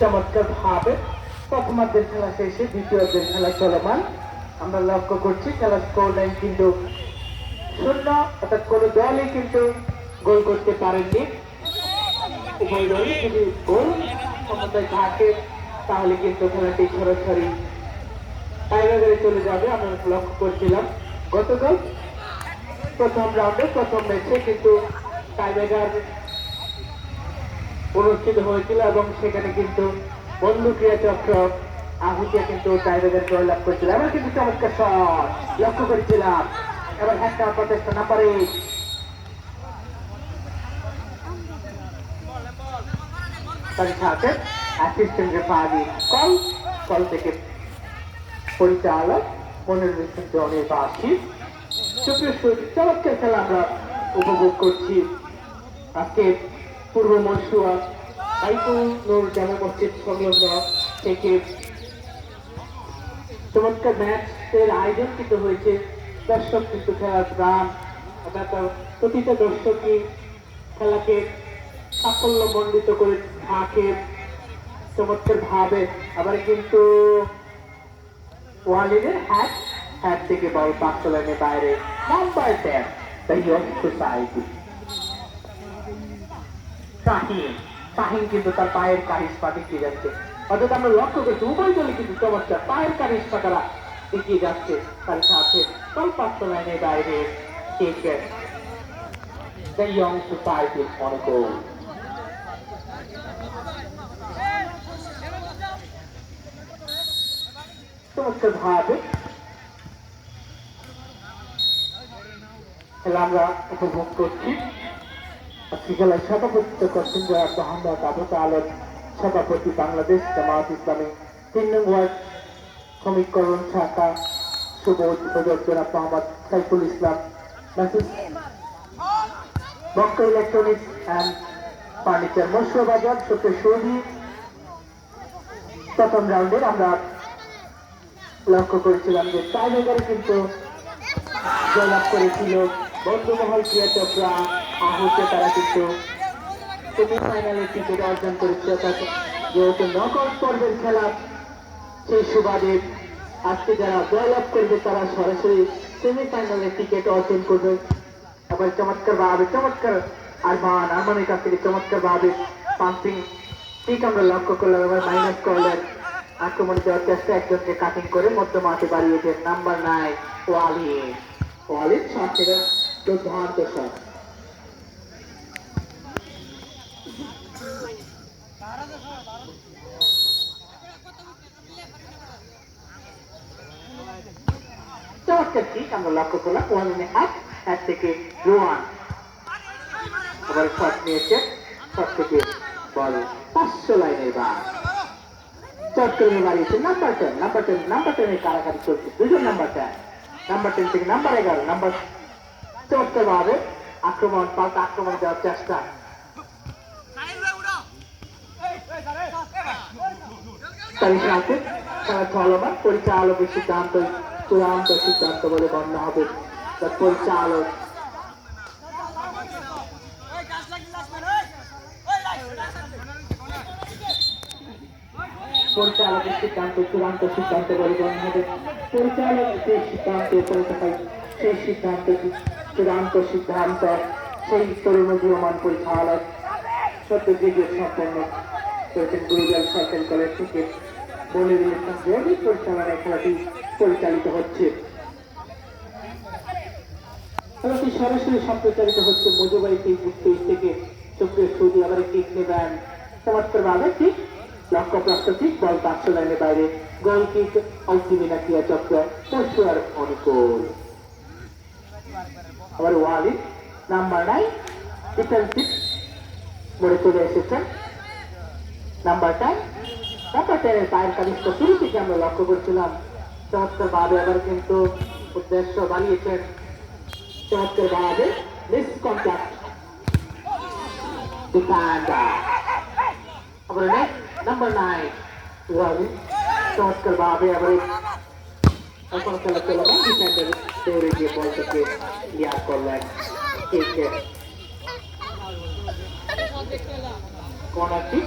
চমৎকার ভাবে প্রথমার্ধের খেলা শেষে দ্বিতীয়ার্ধের খেলা চলমান। আমরা লক্ষ্য করছি খেলার স্কোর লাইন কিন্তু 0, অর্থাৎ কোনো দলই কিন্তু গোল করতে পারেননি। উভয় দলই যদি গোল ক্ষমতায় থাকে তাহলে কিন্তু খেলাটি সরাসরি টাইব্রেকারে চলে যাবে। আমরা লক্ষ্য করছিলাম গতকাল প্রথম রাউন্ডে প্রথম ম্যাচে কিন্তু টাইব্রেকার অনুষ্ঠিত হয়েছিল এবং সেখানে কিন্তু বন্ধু ক্রিয়া চক্র আহুতিয়া কিন্তু টাইব্রেকার জয়লাভ করেছিল। এবার কিন্তু চমৎকার শট লক্ষ্য করেছিলাম। এবার একটা প্রচেষ্টা নাম্বারে তার সাথে অ্যাসিস্ট্যান্ট রেফারি কল থেকে পরিচালক মনিরুল ইসলাম জনের বাসী। চমৎকার খেলা আমরা উপভোগ করছি। আজকে পূর্ব মনসুয়া বাইকুল জামা মসজিদ সংলগ্ন থেকে চমৎকার ম্যাচের আয়োজন কিন্তু হয়েছে। দর্শক কিন্তু খেলার গান, প্রতিটা দর্শকই খেলাকে সাফল্য মণ্ডিত করে থাকে চমৎকার ভাবে। আবার কিন্তু ওয়ালিদের হ্যাট থেকে বল পাঁচলাইনের বাইরে number 10 the young society. Shahin কিন্তু তার পায়ের কারিশমা দেখিয়ে যাচ্ছে। অর্থাৎ আমরা লক্ষ্য করছি উভয় দলে কিন্তু চমৎকার পায়ের কারিশমা তারা দেখিয়ে যাচ্ছে। তার সাথে বল পাঁচলাইনের বাইরে দ্য ইয়ং সোসাইটি অন গোল। চমৎকার ভাবে খেলা আমরা উপভোগ করছি। আজকে খেলায় সভাপতিত্ব করছেন জনাব মোহাম্মদ আবু তালেব, সভাপতি বাংলাদেশ জামায়াত ইসলামী 3 নং ওয়ার্ড শ্রমিককরণ শাখা শুভ উদ্বোধক জনাব Mohammad Saiful Islam, বক্ক electronics and furniture মশরুফ বাজার সত্য সৌদি। প্রথম রাউন্ডে আমরা লক্ষ্য করেছিলাম যে টাইব্রেকারে কিন্তু জয়লাভ করেছিল বন্ধুমহল ক্রিয়া চক্রা আহত। তারা কিন্তু সেমিফাইনালের টিকিট অর্জন করেছে। যেহেতু নকআউট পর্বের খেলা সেই সুবাদে আজকে যারা জয়লাভ করবে তারা সরাসরি সেমিফাইনালের টিকিট অর্জন করবে। আবার চমৎকার ভাবে চমৎকার আরমানের কাছ থেকে চমৎকার ভাবে পাম্পিং ঠিক আমরা লক্ষ্য করলাম। এবার মাইনাস করলেন আক্রমণ দেওয়ার চেষ্টা, একজনকে কাটিং করে মধ্য মাঠে বাড়িয়েছেন নাম্বার 9 ওয়ালিদ শট থেকে দুর্দান্ত শট। চমৎকার ঠিক আমরা লক্ষ্য করলাম ওয়ালিনের হাত থেকে রোয়ান আবার শট নিয়েছে। শট থেকে বল 500 লাইনের বার চট্টগ্রামে বাড়িয়েছে নাম্বার 10 এর কারাকারি চলছে। দুজন নাম্বার 10 থেকে নাম্বার 11 নাম্বার চমৎকার ভাবে পাল্টা আক্রমণ দেওয়ার চেষ্টা। তার সাথে খেলা চলমান পরিচালকের চূড়ান্ত সিদ্ধান্ত বলে গণ্য হবে। পরিচালকের চূড়ান্ত সিদ্ধান্ত বলে গণ্য হবে। পরিচালক যে সিদ্ধান্ত করে থাকায় সেই সিদ্ধান্ত চূড়ান্ত সিদ্ধান্ত সেই তরুণোদীয়মান পরিচালক সত্যজিৎ সম্পন্ন করেছেন গুরুজল সরকারি কলেজ থেকে মনিরুল ইসলাম জয়ী পরিচালনায় খেলাটি পরিচালিত হচ্ছে। খেলাটি সরাসরি সম্প্রচারিত হচ্ছে মজুবাই ফেসবুক পেজ থেকে। চক্রের সৌদি আবার কিক নেবেন চমৎকার ভাবে ঠিক লক্ষ্যপ্রাপ্ত ঠিক বল 500 লাইনের বাইরে গোল কিক অংশীমিনা ক্রিয়া চক্র পরশুয়ার অনুকূল। আবার ওয়ালিদ নাম্বার 9 ডিফেন্সিভ মোড়ে চলে এসেছেন নাম্বার 10 এর পায়ের কারিশমা শুরু থেকে আমরা লক্ষ্য করছিলাম। চমৎকার ভাবে আবার কিন্তু উদ্দেশ্য বানিয়েছেন চমৎকার ভাবে মিস কন্ট্যাক্ট ডিফেন্ডার। আবার নাম্বার 9 ওয়ালিদ চমৎকার ভাবে আবার এখন খেলা চলমান ডিফেন্ডার দৌড়ে গিয়ে বলটাকে ক্লিয়ার করলেন। Corner kick